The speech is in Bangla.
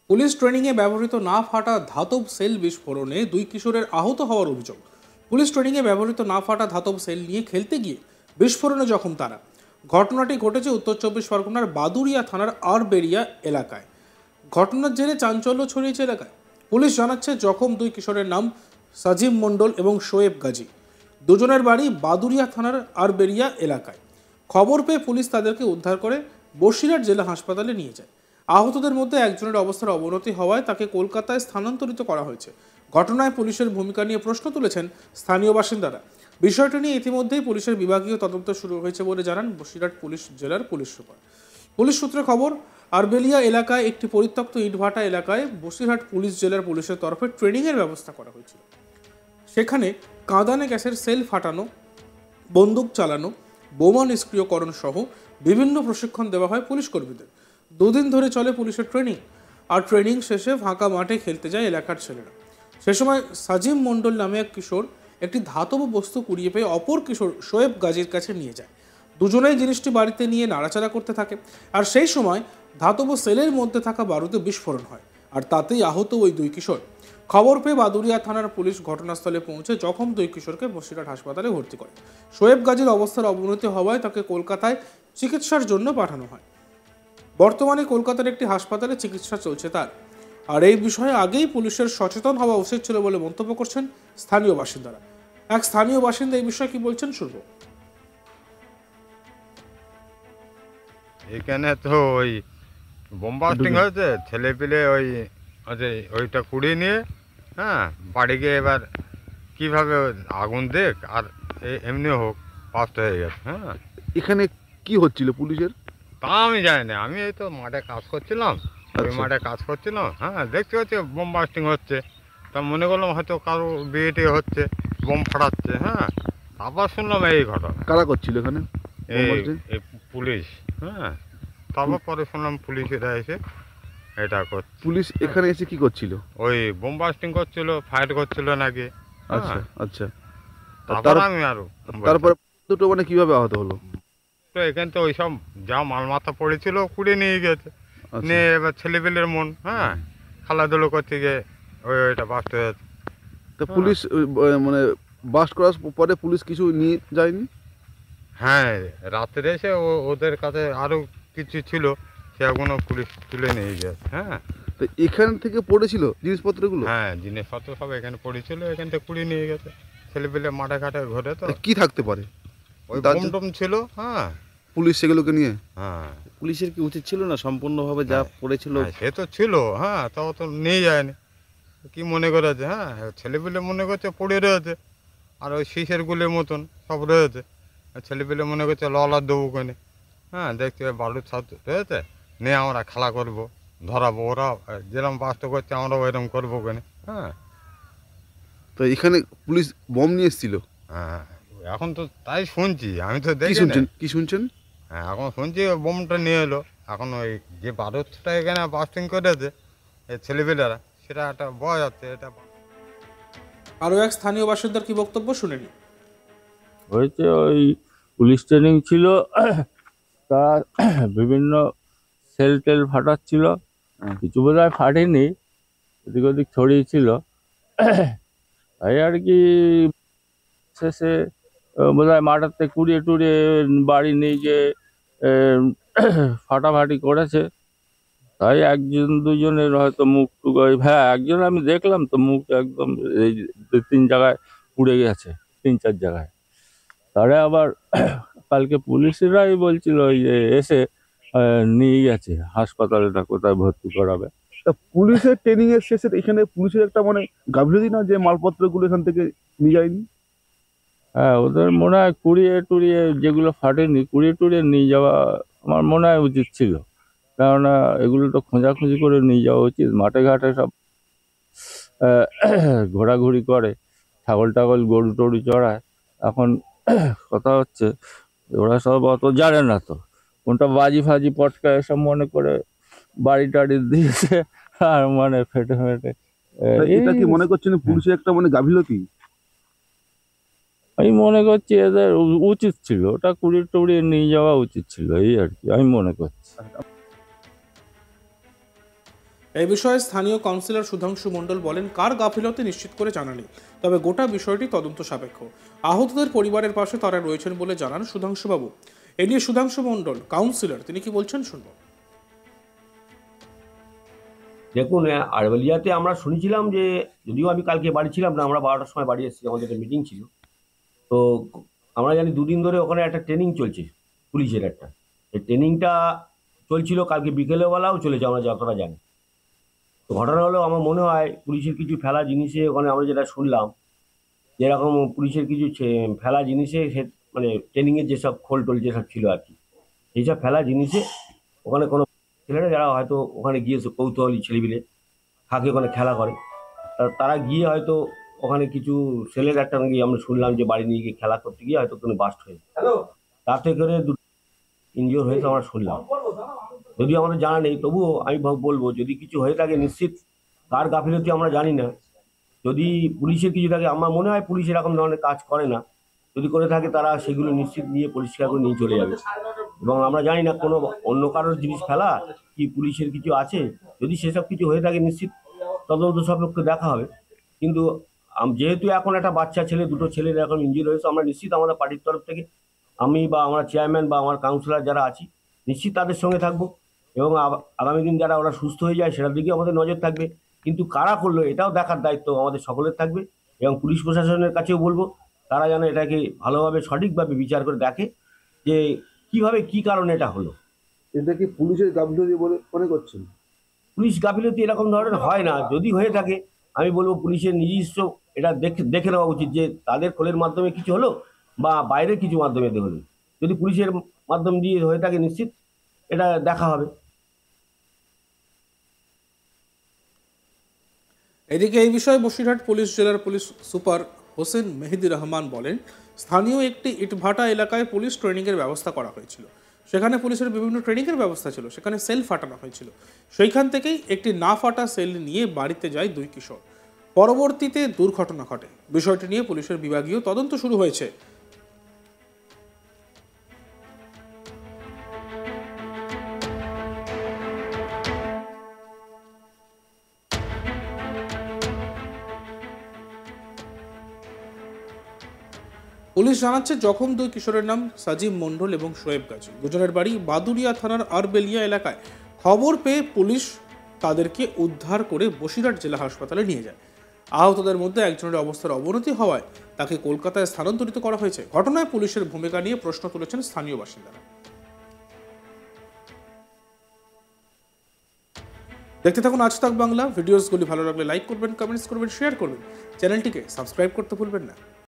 পুলিশ ট্রেনিংয়ে ব্যবহৃত না ফাটা ধাতব সেল বিস্ফোরণে 2 কিশোরের আহত হওয়ার অভিযোগ। পুলিশ ট্রেনিংয়ে ব্যবহৃত না ফাটা ধাতব সেল নিয়ে খেলতে গিয়ে বিস্ফোরণে জখম তারা। ঘটনাটি ঘটেছে উত্তর চব্বিশ পরগনার বাদুড়িয়া থানার আরবেরিয়া এলাকায়। ঘটনার জেরে চাঞ্চল্য ছড়িয়েছে এলাকায়। পুলিশ জানাচ্ছে জখম 2 কিশোরের নাম সাজিম মণ্ডল এবং শোয়েব গাজী। দুজনের বাড়ি বাদুড়িয়া থানার আরবেরিয়া এলাকায়। খবর পেয়ে পুলিশ তাদেরকে উদ্ধার করে বসিরহাট জেলা হাসপাতালে নিয়ে যায়। আহতদের মধ্যে একজনের অবস্থার অবনতি হওয়ায় তাকে কলকাতায় স্থানান্তরিত করা হয়েছে। ঘটনায় পুলিশের ভূমিকা নিয়ে প্রশ্ন তুলেছেন স্থানীয় বাসিন্দারা। বিষয়টি নিয়ে ইতিমধ্যেই পুলিশের বিভাগীয় তদন্ত শুরু হয়েছে বলে জানান বসিরহাট পুলিশ জেলার পুলিশ সুপার। পুলিশ সূত্রে খবর, আরবেলিয়া এলাকায় একটি পরিত্যক্ত ইটভাটা এলাকায় বসিরহাট পুলিশ জেলার পুলিশের তরফে ট্রেনিংয়ের ব্যবস্থা করা হয়েছিল। সেখানে কাঁদানে গ্যাসের সেল ফাটানো, বন্দুক চালানো, বোমা নিষ্ক্রিয়করণ সহ বিভিন্ন প্রশিক্ষণ দেওয়া হয় পুলিশ কর্মীদের। 2 দিন ধরে চলে পুলিশের ট্রেনিং। আর ট্রেনিং শেষে ফাঁকা মাঠে খেলতে যায় এলাকার ছেলেরা। সে সময় সাজিম মণ্ডল নামে এক কিশোর একটি ধাতব বস্তু কুড়িয়ে পেয়ে অপর কিশোর শোয়েব গাজীর কাছে নিয়ে যায়। দুজনেই জিনিসটি বাড়িতে নিয়ে নাড়াচাড়া করতে থাকে। আর সেই সময় ধাতব সেলের মধ্যে থাকা বারুদে বিস্ফোরণ হয়, আর তাতেই আহত ওই 2 কিশোর। খবর পেয়ে বাদুড়িয়া থানার পুলিশ ঘটনাস্থলে পৌঁছে জখম 2 কিশোরকে বসিরহাট হাসপাতালে ভর্তি করে। শোয়েব গাজীর অবস্থার অবনতি হওয়ায় তাকে কলকাতায় চিকিৎসার জন্য পাঠানো হয়। বর্তমানে কলকাতার একটি হাসপাতালে চিকিৎসা চলছে তার। আর এই বিষয়ে আগেই পুলিশের সচেতন হওয়া উচিত ছিল বলে মন্তব্য করছেন স্থানীয় বাসিন্দারা। এক স্থানীয় বাসিন্দা এই বিষয়ে কি বলছেন শুনবো। এখানে তো ওই বোম বাস্টিং হয়েছে, ছেলে পেলে ওইটা কুড়িয়ে নিয়ে বাড়ি গিয়ে এবার কীভাবে আগুন দেখ আর এমনি হোক বাস্ট হয়ে গেছে। এখানে কি হচ্ছিল পুলিশের? তা আমি জানি না, আমি এই তো মাঠে কাজ করছিলাম, ওই মাঠে কাজ করছিলাম, দেখতে হচ্ছে বোম বাস্টিং হচ্ছে, তা মনে করলাম হয়তো কারো বিয়েটে হচ্ছে, বোম ফাটাচ্ছে। তারপর শুনলাম এই ঘটনা। কারা করছিল এখানে? এই পুলিশ। তারপর পরে শুনলাম পুলিশেরা এসে এটা করছে। পুলিশ এখানে এসে কি করছিল? ওই বোম বাস্টিং করছিল, ফাইট করছিল নাকি। আচ্ছা আচ্ছা। তারপর আমি আরো তারপরে দুটো মানে কিভাবে আহত হলো? তো এখান থেকে ওই সব যা মালমাথা পড়েছিল কুড়িয়ে নিয়ে গেছে। নিয়ে এবার ছেলেপেলের মন খেলাধুলো করতে গিয়ে ওইটা বাস্ট হয়ে যাচ্ছে। তো পুলিশ মানে বাস্ট করার পরে পুলিশ কিছু নিয়ে যায়নি? রাত্রে এসে ওদের কাছে আরো কিছু ছিল, সেগুলো পুলিশ তুলে নিয়ে গেছে। তো এখান থেকে পড়েছিল জিনিসপত্রগুলো? জিনিসপত্র সব এখানে পড়েছিল, এখান থেকে কুড়িয়ে নিয়ে গেছে। ছেলেপেলে মাঠে ঘাটে ঘরে তো কি থাকতে পারে? ওই বোম টোম ছিল। পুলিশ সেগুলোকে নিয়ে পুলিশের কি উচিত ছিল না সম্পূর্ণভাবে যা পড়েছিল? সে তো ছিল, তাও তো নিয়ে যায়নি। কি মনে করেছে? ছেলেপেলে মনে করছে পড়ে রয়েছে, আর ওই শীষের গুলির মতন সব রয়েছে। ছেলেপেলে মনে করছে ললার দেবো কেনে। দেখতে বালুর ছাদ রয়েছে, নিয়ে আমরা খেলা করবো, ধরাবো, ওরা যেরকম বাস্ত করছে আমরা ওইরকম করবো কেনে। তো এখানে পুলিশ বম নিয়ে এসেছিল? এখন তো তাই শুনছি, আমি তো দেখি। কি শুনছেন? এখন শুনছি বোমটা নিয়ে এলো। এখন ওই যে বারুদটা এখানে বাস্টিং করেছে এই ছেলেপেলেরা, সেটা একটা বয় যাচ্ছে। এটা আরও এক স্থানীয় বাসিন্দার কি বক্তব্য শুনে নি। হয়েছে ওই পুলিশ ট্রেনিং ছিল, তা বিভিন্ন সেল টেল ফাটাচ্ছিল, কিছু বোধ হয় ফাটেনি, এদিক ওদিক ছড়িয়েছিল। তাই আর কি শেষে বোধ হয় মাঠাতে কুড়িয়ে টুড়িয়ে বাড়ি নিয়ে গিয়ে ফাটাফাটি করেছে। তাই একজন দুজনের হয়তো মুখ টুক, একজন আমি দেখলাম তো মুখ একদম এই 2-3 জায়গায় পুড়ে গেছে, 3-4 জায়গায়। তারা আবার কালকে পুলিশেরাই বলছিল যে এসে নিয়ে গেছে হাসপাতালেটা কোথায় ভর্তি করাবে। তা পুলিশের ট্রেনিং এর শেষে এখানে পুলিশের একটা মানে গাফিলতি না যে মালপত্রগুলো এখান থেকে নিয়ে যায়নি? ওদের মনে হয় কুড়িয়ে টুড়িয়ে যেগুলো ফাটেনি কুড়িয়ে টুড়িয়ে নিয়ে যাওয়া আমার মনে হয় উচিত ছিল, কেননা এগুলো তো খোঁজাখুঁজি করে নিয়ে যাওয়া উচিত। মাঠে ঘাটে সব ঘোরাঘুরি করে, ছাগল টাগল গরু টরু চড়ায়। এখন কথা হচ্ছে ওরা সব অত জানে না, তো কোনটা বাজি ফাজি পটকা এসব মনে করে বাড়ি টাড়ি দিয়েছে, আর মানে ফেটে ফেটে। এটা কি মনে করছেন পুলিশের একটা মানে গাফিলতি? আমি মনে করছি এদের উচিত ছিল ওটা কুড়িয়ে টুড়িয়ে নিয়ে যাওয়া উচিত ছিল, এই আর কি আমি মনে করছি। এই বিষয়ে স্থানীয় কাউন্সিলর সুধাংশু মণ্ডল বলেন, কার গাফিলতি নিশ্চিত করে জানা নেই, তবে গোটা বিষয়টি তদন্ত সাপেক্ষ। আহতদের পরিবারের পাশে তারা রয়েছেন বলে জানান সুধাংশুবাবু। এ নিয়ে সুধাংশু মণ্ডল কাউন্সিলর, তিনি কি বলছেন শুনব। দেখুন, আরবেলিয়াতে আমরা শুনেছিলাম যে, যদিও আমি কালকে বাড়ি ছিলাম না, আমরা 12টার সময় বাড়ি এসেছি, আমাদের একটা মিটিং ছিল। তো আমরা জানি 2 দিন ধরে ওখানে একটা ট্রেনিং চলছে পুলিশের একটা। এই ট্রেনিংটা চলছিল, কালকে বিকেলবেলাও চলেছে আমরা যতটা জানি। তো ঘটনা হলো, আমার মনে হয় পুলিশের কিছু ফেলা জিনিসে ওখানে আমরা যেটা শুনলাম, যেরকম পুলিশের কিছু ফেলা জিনিসে মানে ট্রেনিংয়ের যেসব খোল টোল যেসব ছিল আর কি, এইসব ফেলা জিনিসে ওখানে কোনো ছেলেরা যারা হয়তো ওখানে গিয়ে কৌতূহলী ছেলেপিলে থাকে, ওখানে খেলা করে, তারা গিয়ে হয়তো ওখানে কিছু ছেলের একটা নাকি আমরা শুনলাম যে বাড়ি নিয়ে গিয়ে খেলা করতে গিয়ে হয়তো কোনো বাস্ট হয়েছে, তাতে করে ইনজিওর হয়েছে আমরা শুনলাম। যদিও আমাদের জানা নেই, তবুও আমি বলবো যদি কিছু হয়ে থাকে নিশ্চিত কার গাফিলতি আমরা জানি না। যদি পুলিশের কিছু থাকে, আমার মনে হয় পুলিশ এরকম ধরনের কাজ করে না। যদি করে থাকে তারা সেগুলো নিশ্চিত নিয়ে পরিষ্কার করে নিয়ে চলে যাবে। এবং আমরা জানি না কোনো অন্য কারোর জিনিস ফেলা কি পুলিশের কিছু আছে। যদি সেসব কিছু হয়ে থাকে নিশ্চিত তদন্ত সাপেক্ষ দেখা হবে। কিন্তু যেহেতু এখন একটা বাচ্চা ছেলে, 2টো ছেলের এখন ইনজিওর হয়েছে, আমরা নিশ্চিত আমাদের পার্টির তরফ থেকে, আমি বা আমার চেয়ারম্যান বা আমার কাউন্সিলর যারা আছি, নিশ্চিত তাদের সঙ্গে থাকবো। এবং আগামী দিন যারা ওরা সুস্থ হয়ে যায় সেটার দিকে আমাদের নজর থাকবে। কিন্তু কারা করলো এটাও দেখার দায়িত্ব আমাদের সকলের থাকবে। এবং পুলিশ প্রশাসনের কাছেও বলবো, তারা যেন এটাকে ভালোভাবে সঠিকভাবে বিচার করে দেখে যে কিভাবে কি কারণে এটা হলো। এটা কি পুলিশের গাফিলতি বলে মনে করছেন? পুলিশ গাফিলতি এরকম ধরনের হয় না। যদি হয়ে থাকে আমি বলবো পুলিশের নিজস্ব এটা দেখে নেওয়া উচিত যে তাদের খোলের মাধ্যমে কিছু হলো বা বাইরের কিছু মাধ্যমে হলো। যদি পুলিশের মাধ্যম দিয়ে হয়ে থাকে নিশ্চিত এটা দেখা হবে। এদিকে এই বিষয়ে বসিরহাট পুলিশ জেলার পুলিশ সুপার হোসেন মেহেদি রহমান বলেন, স্থানীয় একটি ইটভাটা এলাকায় পুলিশ ট্রেনিংয়ের ব্যবস্থা করা হয়েছিল। সেখানে পুলিশের বিভিন্ন ট্রেনিংয়ের ব্যবস্থা ছিল, সেখানে সেল ফাটানো হয়েছিল। সেইখান থেকেই একটি না ফাটা সেল নিয়ে বাড়িতে যায় 2 কিশোর। পরবর্তীতে দুর্ঘটনা ঘটে। বিষয়টি নিয়ে পুলিশের বিভাগীয় তদন্ত শুরু হয়েছে। পুলিশ জানাচ্ছে, জখম 2 কিশোরের নাম সাজিম মণ্ডল এবং শোয়েব গাজী। দুজনের বাড়ি বাদুরিয়া থানার আরবেলিয়া এলাকায়। খবর পেয়ে পুলিশ তাদেরকে উদ্ধার করে বসিরহাট জেলা হাসপাতালে নিয়ে যায়। আহতদের মধ্যে একজনের অবস্থার অবনতি হওয়ায় তাকে কলকাতায় স্থানান্তরিত করা হয়েছে। ঘটনায় পুলিশের ভূমিকা নিয়ে প্রশ্ন তুলেছেন স্থানীয় বাসিন্দারা। দেখতে থাকুন আজ তাক বাংলা। ভিডিওসগুলি ভালো লাগলে লাইক করবেন, কমেন্টস করবেন, শেয়ার করবেন। চ্যানেলটিকে সাবস্ক্রাইব করতে ভুলবেন না।